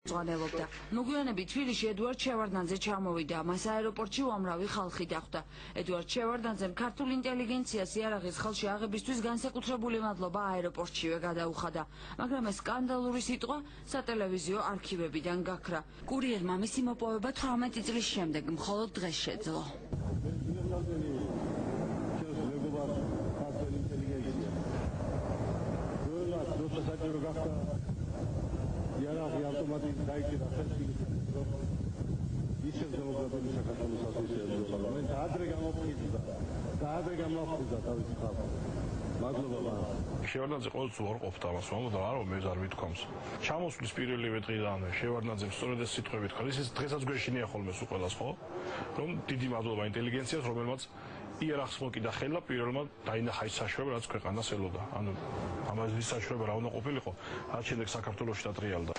წვანელობდა. მოგვიანებით თბილისში ედუარდ შევარდნაძე ჩამოვიდა. მას აეროპორტში უამრავი ხალხი დახვდა. ედუარდ შევარდნაძემ ქართულ ინტელიგენციას იარაღის ხელში აღებისთვის განსაკუთრებული მადლობა აეროპორტშივე გადაუხადა. მაგრამ ეს სკანდალური სიტყვა სატელევიზიო არქივებიდან გაქრა. კურიერმა მისი მოპოვება 18 წლის შემდეგ მხოლოდ დღეს შეძლო. იარაღი ავტომატურად დაიჭირა ხელში ისევ დემოკრატიული საქართველოს ასოციაციის პარლამენტს ადრე გამოფხიზდა თავისი ხალხი. მადლობა. შევარდნაძე ყოველთვის უარყოფდა მას, ამბობდა არა მე არ ვითქვამს. ჩამოსვლის პირველივე დღიდანვე შევარდნაძემ სწორედ ეს სიტყვები თქვა. ის დღესაც გვეშინია ხოლმე სულ ყველას ხო? რომ დიდი მადლობა ინტელიგენციას, რომელმაც იარაღს მოკიდა ხელა პირველმა დაინახა ის საშუალება, რაც ქვეყანას ელოდა. ანუ ამაზე საშუალება რა უნდა ყოფილიყო, რაც შემდეგ საქართველოში დატრიალდა.